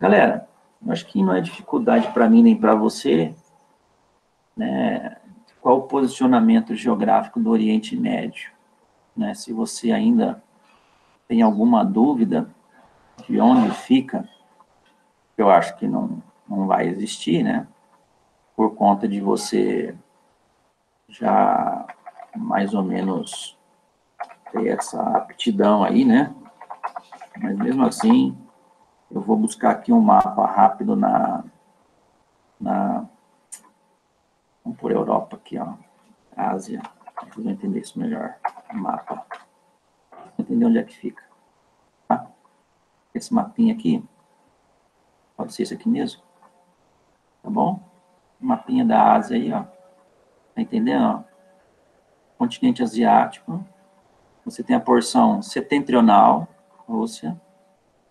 Galera, eu acho que não é dificuldade para mim nem para você, né? Qual o posicionamento geográfico do Oriente Médio, né? Se você ainda tem alguma dúvida de onde fica, eu acho que não vai existir, né? Por conta de você já mais ou menos ter essa aptidão aí, né? Mas mesmo assim, eu vou buscar aqui um mapa rápido vamos por Europa aqui, ó. Ásia. Vocês vão entender isso melhor. Mapa. Entender onde é que fica. Tá? Esse mapinha aqui, pode ser esse aqui mesmo. Tá bom? Mapinha da Ásia aí, ó. Tá entendendo? Ó? Continente asiático. Você tem a porção setentrional, Rússia.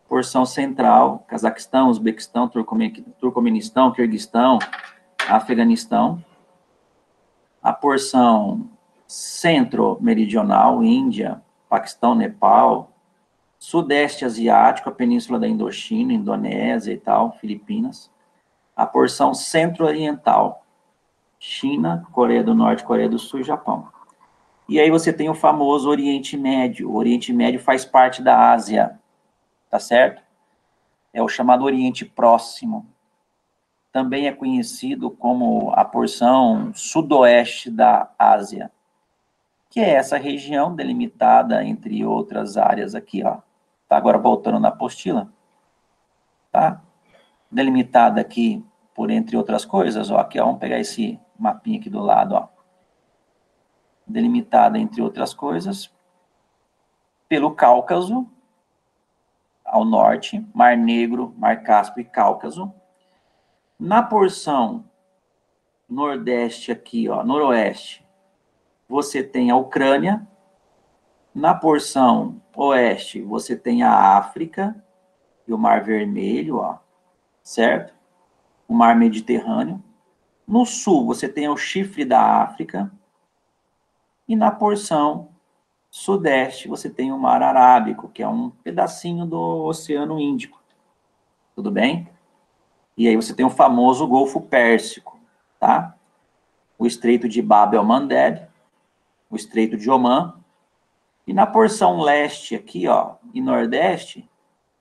Porção central, Cazaquistão, Uzbequistão, Turcomenistão, Quirguistão, Afeganistão. A porção centro-meridional, Índia, Paquistão, Nepal. Sudeste asiático, a península da Indochina, Indonésia e tal, Filipinas. A porção centro-oriental, China, Coreia do Norte, Coreia do Sul e Japão. E aí você tem o famoso Oriente Médio. O Oriente Médio faz parte da Ásia, tá certo? É o chamado Oriente Próximo. Também é conhecido como a porção sudoeste da Ásia, que é essa região delimitada entre outras áreas aqui, ó. Tá agora voltando na apostila, tá? Delimitada aqui por entre outras coisas, ó. Aqui, ó, vamos pegar esse mapinha aqui do lado, ó. Delimitada entre outras coisas pelo Cáucaso ao norte, Mar Negro, Mar Cáspio e Cáucaso. Na porção nordeste aqui, ó, noroeste, você tem a Ucrânia. Na porção oeste, você tem a África e o Mar Vermelho, ó, certo? O Mar Mediterrâneo. No sul, você tem o Chifre da África. E na porção sudeste, você tem o Mar Arábico, que é um pedacinho do Oceano Índico. Tudo bem? E aí você tem o famoso Golfo Pérsico, tá? O Estreito de Bab el-Mandeb, o Estreito de Omã. E na porção leste aqui, ó, e nordeste,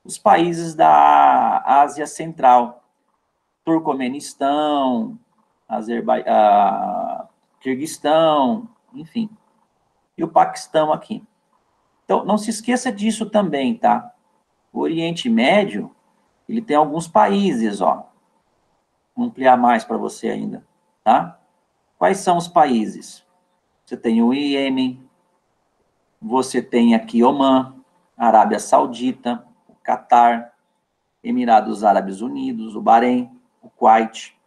os países da Ásia Central. Turcomenistão, Quirguistão, enfim. E o Paquistão aqui. Então, não se esqueça disso também, tá? O Oriente Médio, ele tem alguns países, ó. Vou ampliar mais para você ainda, tá? Quais são os países? Você tem o Iêmen, você tem aqui Omã, Arábia Saudita, o Catar, Emirados Árabes Unidos, o Bahrein, o Kuwait,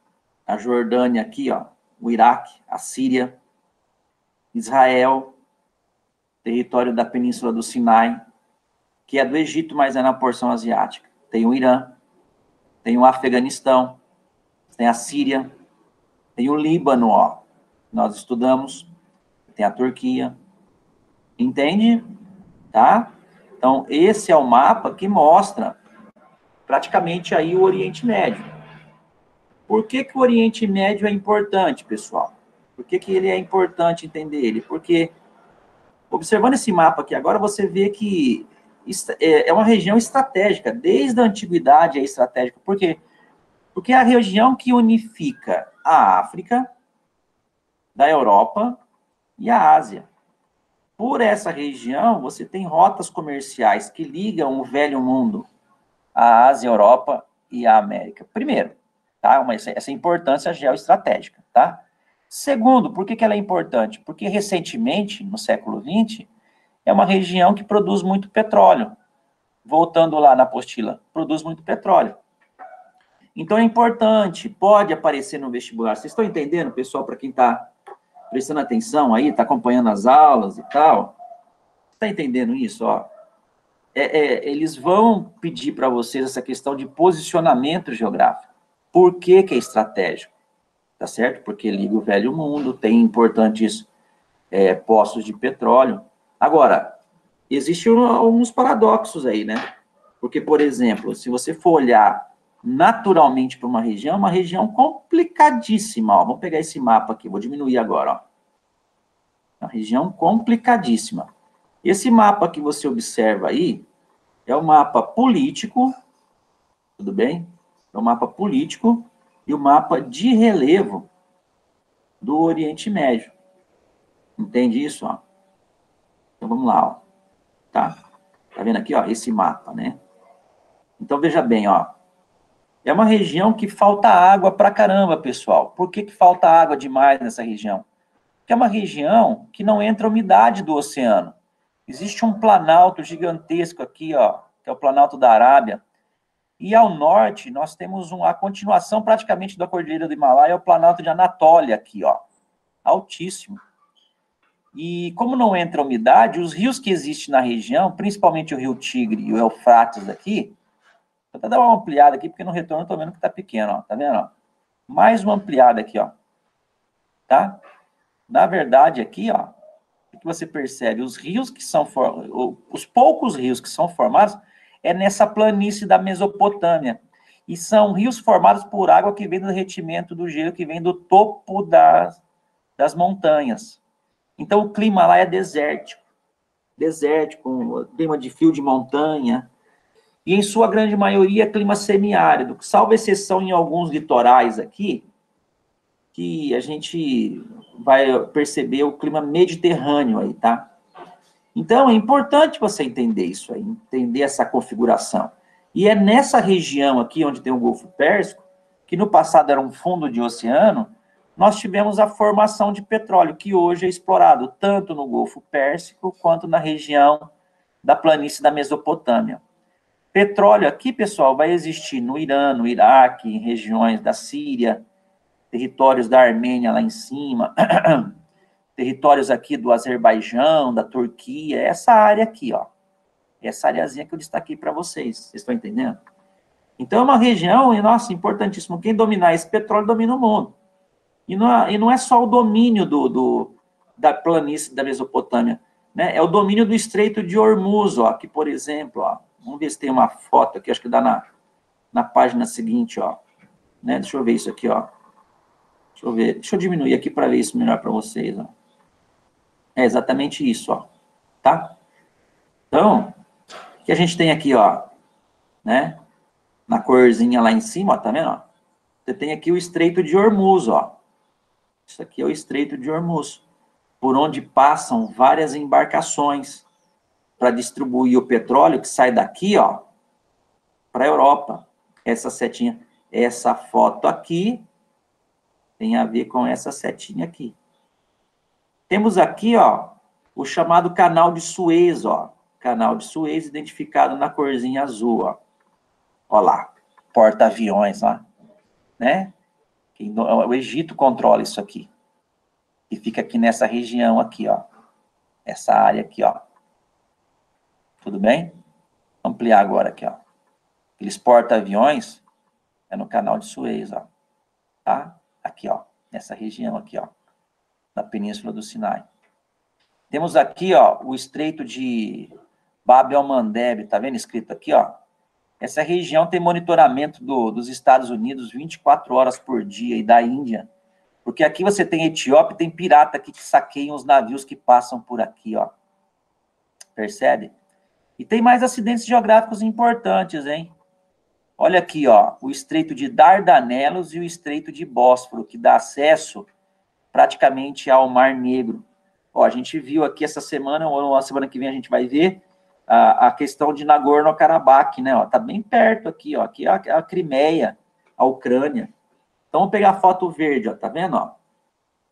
a Jordânia aqui, ó, o Iraque, a Síria, Israel, território da Península do Sinai, que é do Egito, mas é na porção asiática. Tem o Irã, tem o Afeganistão, tem a Síria, tem o Líbano, ó, nós estudamos, tem a Turquia, entende? Tá? Então, esse é o mapa que mostra praticamente aí o Oriente Médio. Por que que o Oriente Médio é importante, pessoal? Por que que ele é importante entender ele? Porque, observando esse mapa aqui agora, você vê que é uma região estratégica, desde a antiguidade é estratégica. Por quê? Porque é a região que unifica a África, da Europa e a Ásia. Por essa região, você tem rotas comerciais que ligam o velho mundo, a Ásia, a Europa e a América. Primeiro, tá? Essa importância geoestratégica, tá? Segundo, por que que ela é importante? Porque recentemente, no século XX, é uma região que produz muito petróleo. Voltando lá na apostila, produz muito petróleo. Então é importante, pode aparecer no vestibular. Vocês estão entendendo, pessoal, para quem está prestando atenção aí, está acompanhando as aulas e tal? Está entendendo isso? Ó? Eles vão pedir para vocês essa questão de posicionamento geográfico. Por que que é estratégico? Tá certo? Porque liga o velho mundo, tem importantes poços de petróleo. Agora, existem alguns paradoxos aí, né? Porque, por exemplo, se você for olhar naturalmente para uma região complicadíssima, ó. Vamos pegar esse mapa aqui, vou diminuir agora, ó. Uma região complicadíssima. Esse mapa que você observa aí é o mapa político, tudo bem? É o mapa político e o mapa de relevo do Oriente Médio. Entende isso, ó? Então vamos lá, ó. Tá? Tá vendo aqui, ó, esse mapa, né? Então veja bem, ó. É uma região que falta água pra caramba, pessoal. Por que que falta água demais nessa região? Porque é uma região que não entra umidade do oceano. Existe um planalto gigantesco aqui, ó, que é o Planalto da Arábia. E ao norte, nós temos a continuação praticamente da Cordilheira do Himalaia, é o Planalto de Anatólia aqui, ó. Altíssimo. E como não entra umidade, os rios que existem na região, principalmente o Rio Tigre e o Eufrates aqui, vou até dar uma ampliada aqui, porque no retorno eu tô vendo que tá pequeno, ó. Tá vendo, ó? Mais uma ampliada aqui, ó. Tá? Na verdade, aqui, ó, o que você percebe? Os rios que são os poucos rios que são formados é nessa planície da Mesopotâmia. E são rios formados por água que vem do derretimento do gelo, que vem do topo das montanhas. Então, o clima lá é desértico, clima de fio de montanha, e em sua grande maioria, clima semiárido, salvo exceção em alguns litorais aqui, que a gente vai perceber o clima mediterrâneo aí, tá? Então, é importante você entender isso aí, entender essa configuração. E é nessa região aqui, onde tem o Golfo Pérsico, que no passado era um fundo de oceano, nós tivemos a formação de petróleo, que hoje é explorado tanto no Golfo Pérsico, quanto na região da planície da Mesopotâmia. Petróleo aqui, pessoal, vai existir no Irã, no Iraque, em regiões da Síria, territórios da Armênia lá em cima, territórios aqui do Azerbaijão, da Turquia, essa área aqui, ó. Essa areazinha que eu destaquei para vocês. Vocês estão entendendo? Então, é uma região, e nossa, importantíssimo. Quem dominar esse petróleo domina o mundo. E não é só o domínio da planície da Mesopotâmia, né? É o domínio do Estreito de Hormuz, ó, que, por exemplo, ó, vamos ver se tem uma foto aqui, acho que dá na página seguinte, ó. Né? Deixa eu ver isso aqui, ó. Deixa eu ver, deixa eu diminuir aqui para ver isso melhor para vocês, ó. É exatamente isso, ó. Tá? Então, o que a gente tem aqui, ó, né? Na corzinha lá em cima, ó, tá vendo, ó? Você tem aqui o Estreito de Hormuz, ó. Isso aqui é o Estreito de Hormuz, por onde passam várias embarcações para distribuir o petróleo que sai daqui, ó, para a Europa. Essa setinha, essa foto aqui tem a ver com essa setinha aqui. Temos aqui, ó, o chamado Canal de Suez, ó. Canal de Suez identificado na corzinha azul, ó. Ó lá, porta-aviões lá, né? O Egito controla isso aqui. E fica aqui nessa região aqui, ó. Essa área aqui, ó. Tudo bem? Vou ampliar agora aqui, ó. Aqueles porta-aviões é no Canal de Suez, ó. Tá? Aqui, ó. Nessa região aqui, ó. Na Península do Sinai. Temos aqui, ó, o Estreito de Bab el-Mandeb, tá vendo escrito aqui, ó? Essa região tem monitoramento dos Estados Unidos 24 horas por dia e da Índia. Porque aqui você tem Etiópia, tem pirata aqui que saqueiam os navios que passam por aqui, ó. Percebe? E tem mais acidentes geográficos importantes, hein? Olha aqui, ó, o Estreito de Dardanelos e o Estreito de Bósforo, que dá acesso praticamente ao Mar Negro. Ó, a gente viu aqui essa semana, ou a semana que vem a gente vai ver, a questão de Nagorno-Karabakh, né? Ó, tá bem perto aqui, ó. Aqui é a Crimeia, a Ucrânia. Então, vamos pegar a foto verde, ó. Tá vendo, ó?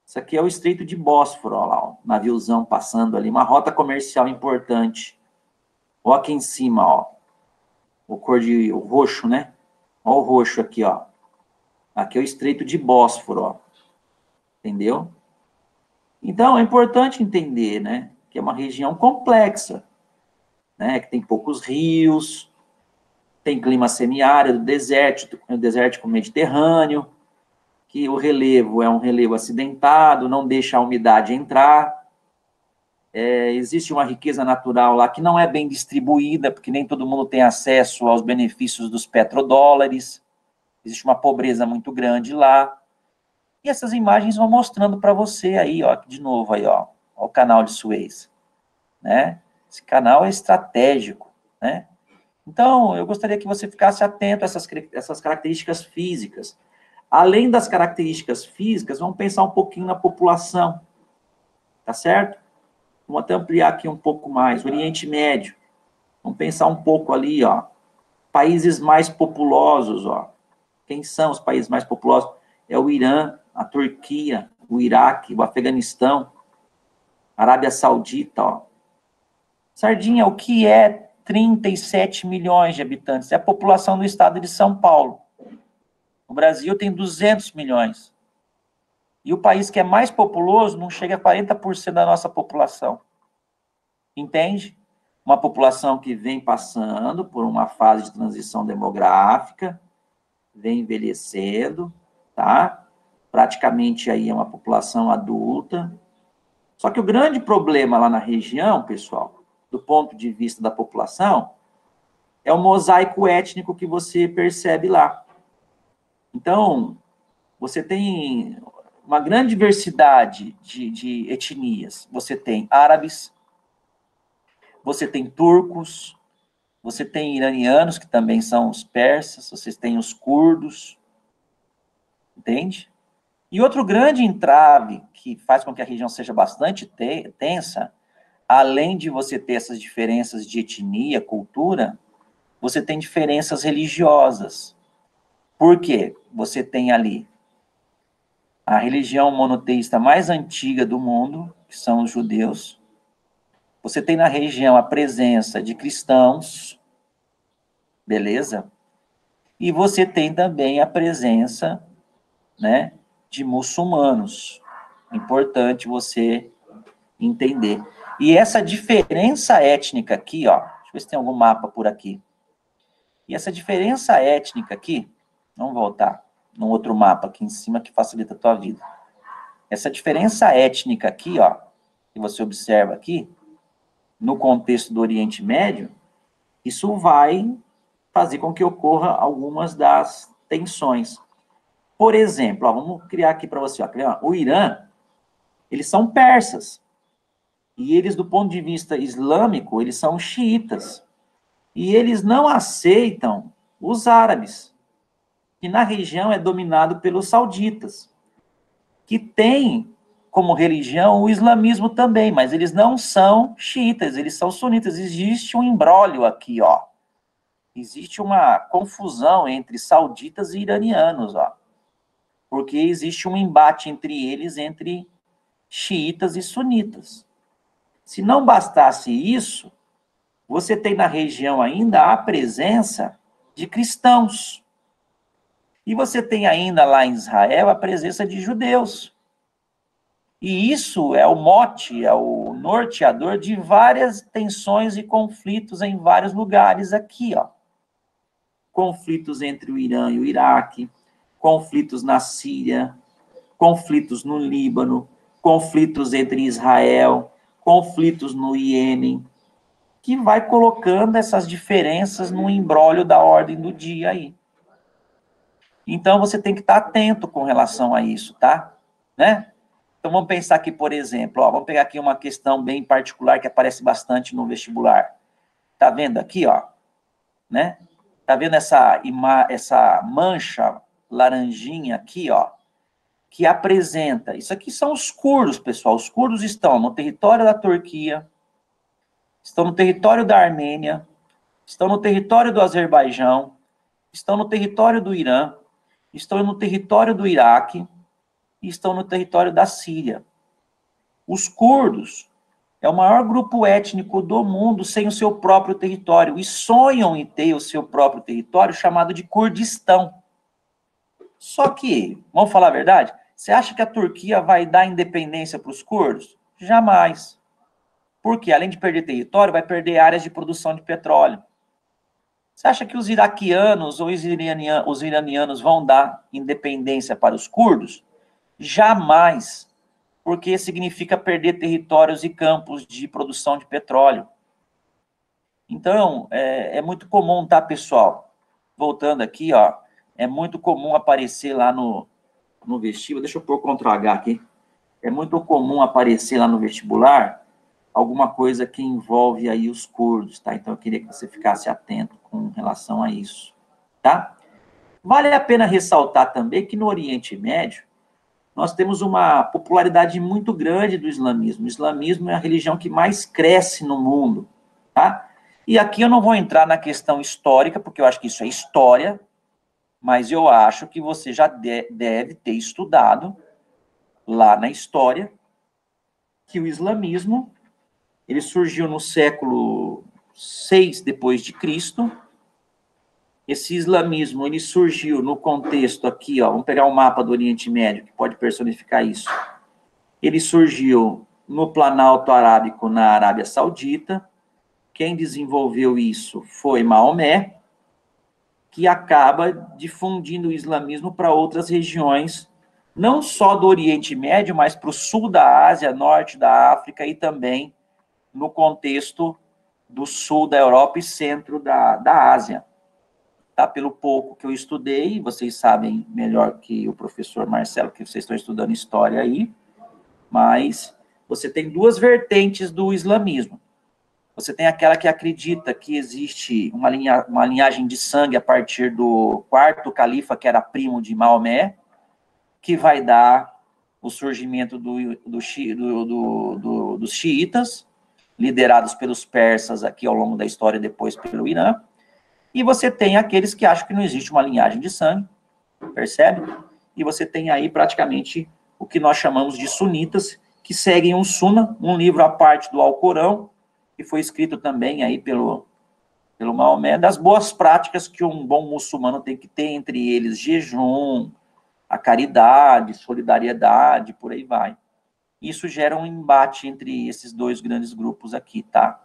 Isso aqui é o Estreito de Bósforo, ó lá, ó. Naviozão passando ali, uma rota comercial importante. Ó aqui em cima, ó. O roxo, né? Ó o roxo aqui, ó. Aqui é o Estreito de Bósforo, ó. Entendeu? Então, é importante entender, né? Que é uma região complexa, né, que tem poucos rios, tem clima semiárido, desértico mediterrâneo, que o relevo é um relevo acidentado, não deixa a umidade entrar. Existe uma riqueza natural lá que não é bem distribuída, porque nem todo mundo tem acesso aos benefícios dos petrodólares, existe uma pobreza muito grande lá. E essas imagens vão mostrando para você aí, ó, de novo aí, ó o canal de Suez, né? Esse canal é estratégico, né? Então, eu gostaria que você ficasse atento a essas características físicas. Além das características físicas, vamos pensar um pouquinho na população, tá certo? Vamos até ampliar aqui um pouco mais. Oriente Médio. Vamos pensar um pouco ali, ó. Países mais populosos, ó. Quem são os países mais populosos? É o Irã, a Turquia, o Iraque, o Afeganistão, a Arábia Saudita, ó. Sardinha, o que é 37 milhões de habitantes? É a população do estado de São Paulo. O Brasil tem 200 milhões. E o país que é mais populoso não chega a 40% da nossa população. Entende? Uma população que vem passando por uma fase de transição demográfica, vem envelhecendo, tá? Praticamente aí é uma população adulta. Só que o grande problema lá na região, pessoal, do ponto de vista da população, é o mosaico étnico que você percebe lá. Então, você tem uma grande diversidade de etnias. Você tem árabes, você tem turcos, você tem iranianos, que também são os persas, você tem os curdos, entende? E outro grande entrave que faz com que a região seja bastante tensa, além de você ter essas diferenças de etnia, cultura, você tem diferenças religiosas. Por quê? Você tem ali a religião monoteísta mais antiga do mundo, que são os judeus. Você tem na região a presença de cristãos, beleza? E você tem também a presença, né, de muçulmanos. Importante você entender. E essa diferença étnica aqui, ó, deixa eu ver se tem algum mapa por aqui. E essa diferença étnica aqui, vamos voltar num outro mapa aqui em cima que facilita a tua vida. Essa diferença étnica aqui, ó, que você observa aqui, no contexto do Oriente Médio, isso vai fazer com que ocorra algumas das tensões. Por exemplo, ó, vamos criar aqui para você, ó, o Irã, eles são persas. E eles, do ponto de vista islâmico, eles são xiitas. E eles não aceitam os árabes, que na região é dominado pelos sauditas, que tem como religião o islamismo também, mas eles não são xiitas, eles são sunitas. Existe um imbróglio aqui, ó. Existe uma confusão entre sauditas e iranianos, ó. Porque existe um embate entre eles, entre xiitas e sunitas. Se não bastasse isso, você tem na região ainda a presença de cristãos. E você tem ainda lá em Israel a presença de judeus. E isso é o mote, é o norteador de várias tensões e conflitos em vários lugares aqui, ó. Conflitos entre o Irã e o Iraque, conflitos na Síria, conflitos no Líbano, conflitos entre Israel, conflitos no Iêmen, que vai colocando essas diferenças no imbróglio da ordem do dia aí. Então, você tem que estar atento com relação a isso, tá? Né? Então, vamos pensar aqui, por exemplo, ó, vamos pegar aqui uma questão bem particular que aparece bastante no vestibular. Tá vendo aqui, ó? Né? Tá vendo essa mancha laranjinha aqui, ó? Que apresenta... Isso aqui são os curdos, pessoal. Os curdos estão no território da Turquia, estão no território da Armênia, estão no território do Azerbaijão, estão no território do Irã, estão no território do Iraque e estão no território da Síria. Os curdos é o maior grupo étnico do mundo sem o seu próprio território e sonham em ter o seu próprio território chamado de Kurdistão. Só que, vamos falar a verdade, você acha que a Turquia vai dar independência para os curdos? Jamais. Porque, além de perder território, vai perder áreas de produção de petróleo. Você acha que os iraquianos ou os iranianos vão dar independência para os curdos? Jamais, porque significa perder territórios e campos de produção de petróleo. Então, é muito comum, tá, pessoal? Voltando aqui, ó, é muito comum aparecer lá no vestibular, deixa eu pôr Ctrl H aqui, é muito comum aparecer lá no vestibular alguma coisa que envolve aí os curdos, tá? Então, eu queria que você ficasse atento com relação a isso, tá? Vale a pena ressaltar também que no Oriente Médio, nós temos uma popularidade muito grande do islamismo. O islamismo é a religião que mais cresce no mundo, tá? E aqui eu não vou entrar na questão histórica, porque eu acho que isso é história, mas eu acho que você já deve ter estudado lá na história que o islamismo ele surgiu no século 6 depois de Cristo. Esse islamismo ele surgiu no contexto aqui, ó, vamos pegar o mapa do Oriente Médio que pode personificar isso. Ele surgiu no Planalto Arábico na Arábia Saudita. Quem desenvolveu isso foi Maomé, que acaba difundindo o islamismo para outras regiões, não só do Oriente Médio, mas para o sul da Ásia, norte da África e também no contexto do sul da Europa e centro da Ásia. Tá? Pelo pouco que eu estudei, vocês sabem melhor que o professor Marcelo, que vocês estão estudando história aí, mas você tem duas vertentes do islamismo. Você tem aquela que acredita que existe uma linhagem de sangue a partir do quarto califa, que era primo de Maomé, que vai dar o surgimento dos xiitas, liderados pelos persas aqui ao longo da história, depois pelo Irã. E você tem aqueles que acham que não existe uma linhagem de sangue, percebe? E você tem aí praticamente o que nós chamamos de sunitas, que seguem um Suna, um livro à parte do Alcorão, que foi escrito também aí pelo Maomé, das boas práticas que um bom muçulmano tem que ter, entre eles jejum, a caridade, solidariedade, por aí vai. Isso gera um embate entre esses dois grandes grupos aqui, tá?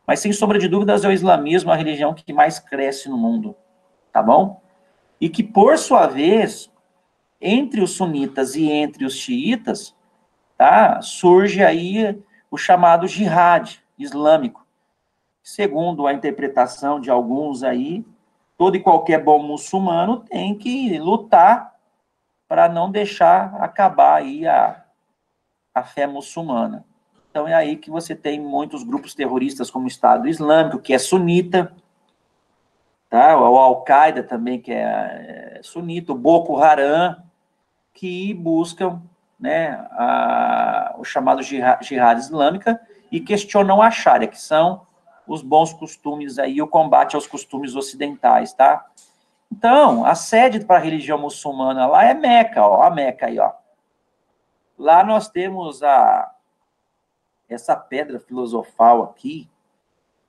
Mas, sem sombra de dúvidas, é o islamismo a religião que mais cresce no mundo, tá bom? E que, por sua vez, entre os sunitas e entre os xiitas, tá? Surge aí o chamado jihad islâmico. Segundo a interpretação de alguns aí, todo e qualquer bom muçulmano tem que lutar para não deixar acabar aí a fé muçulmana. Então é aí que você tem muitos grupos terroristas como o Estado Islâmico, que é sunita, tá? O Al-Qaeda também, que é sunita, o Boko Haram, que buscam, né, o chamado jihad islâmica e questionam a Sharia, que são os bons costumes aí, o combate aos costumes ocidentais, tá? Então, a sede para a religião muçulmana lá é Meca, ó, a Meca aí, ó. Lá nós temos essa pedra filosofal aqui,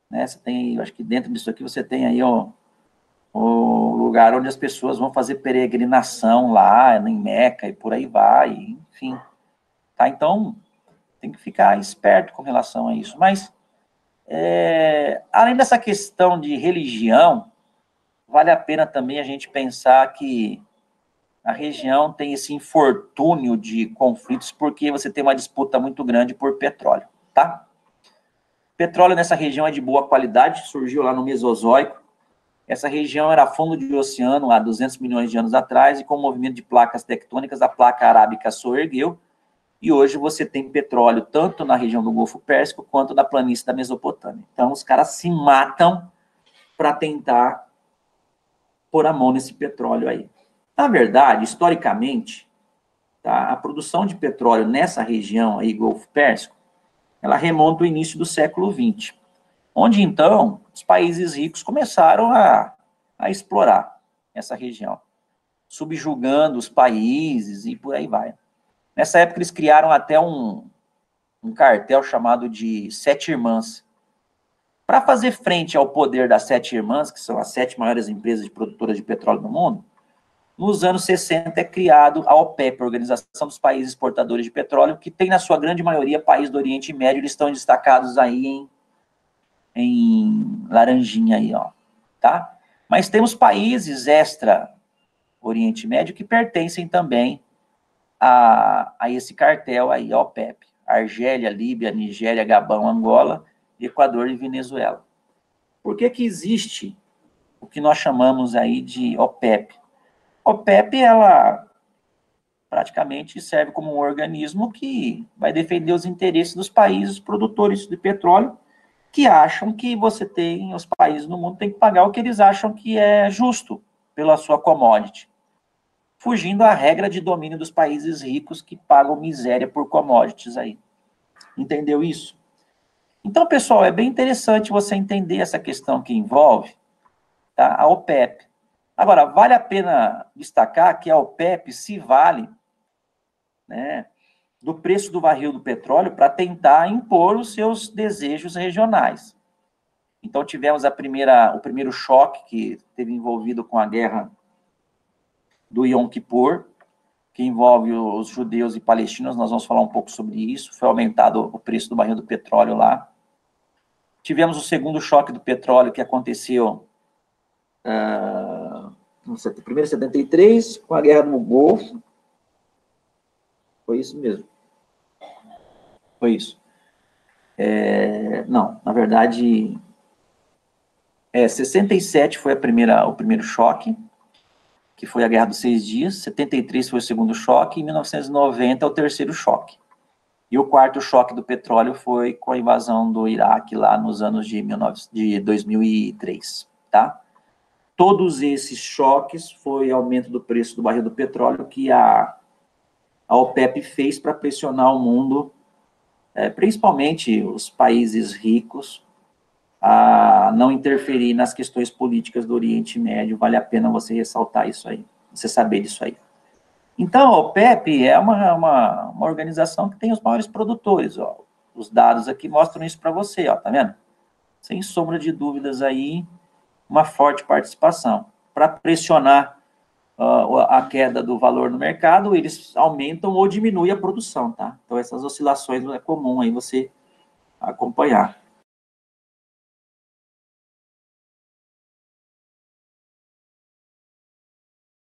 né? Você tem, acho que dentro disso aqui você tem aí o lugar onde as pessoas vão fazer peregrinação lá, em Meca e por aí vai, enfim. Tá? Então, tem que ficar esperto com relação a isso. Mas, além dessa questão de religião, vale a pena também a gente pensar que a região tem esse infortúnio de conflitos porque você tem uma disputa muito grande por petróleo, tá? Petróleo nessa região é de boa qualidade, surgiu lá no Mesozoico. Essa região era fundo de oceano há 200 milhões de anos atrás e com o movimento de placas tectônicas, a placa arábica soergueu e hoje você tem petróleo tanto na região do Golfo Pérsico quanto na planície da Mesopotâmia. Então, os caras se matam para tentar pôr a mão nesse petróleo aí. Na verdade, historicamente, tá, a produção de petróleo nessa região aí, Golfo Pérsico, ela remonta ao início do século XX, onde, então, os países ricos começaram a explorar essa região, subjugando os países e por aí vai. Nessa época, eles criaram até um cartel chamado de Sete Irmãs. Para fazer frente ao poder das Sete Irmãs, que são as 7 maiores empresas produtoras de petróleo no mundo, nos anos 60 é criado a OPEP, a Organização dos Países Exportadores de Petróleo, que tem, na sua grande maioria, países do Oriente Médio, eles estão destacados aí em laranjinha aí, ó, tá? Mas temos países extra Oriente Médio que pertencem também a esse cartel aí, a OPEP. Argélia, Líbia, Nigéria, Gabão, Angola, Equador e Venezuela. Por que que existe o que nós chamamos aí de OPEP? A OPEP, ela praticamente serve como um organismo que vai defender os interesses dos países produtores de petróleo, que acham que os países no mundo têm que pagar o que eles acham que é justo pela sua commodity, fugindo à regra de domínio dos países ricos que pagam miséria por commodities aí. Entendeu isso? Então, pessoal, é bem interessante você entender essa questão que envolve, tá, a OPEP. Agora, vale a pena destacar que a OPEP se vale, né, do preço do barril do petróleo para tentar impor os seus desejos regionais. Então, tivemos o primeiro choque que teve envolvido com a guerra do Yom Kippur, que envolve os judeus e palestinos, nós vamos falar um pouco sobre isso, foi aumentado o preço do barril do petróleo lá. Tivemos o segundo choque do petróleo que aconteceu primeiro em 73, com a guerra no Golfo. Foi isso mesmo. Foi isso. Não, na verdade, 67 foi o primeiro choque, que foi a Guerra dos 6 Dias, 73 foi o segundo choque, e 1990 é o terceiro choque. E o quarto choque do petróleo foi com a invasão do Iraque lá nos anos de 2003, tá? Todos esses choques foi aumento do preço do barril do petróleo que a OPEP fez para pressionar o mundo, principalmente os países ricos, a não interferir nas questões políticas do Oriente Médio. Vale a pena você ressaltar isso aí, você saber disso aí. Então, a OPEP é uma organização que tem os maiores produtores, ó. Os dados aqui mostram isso para você, ó, tá vendo? Sem sombra de dúvidas aí, uma forte participação. Para pressionar a queda do valor no mercado, eles aumentam ou diminuem a produção, tá? Então, essas oscilações é comum aí você acompanhar.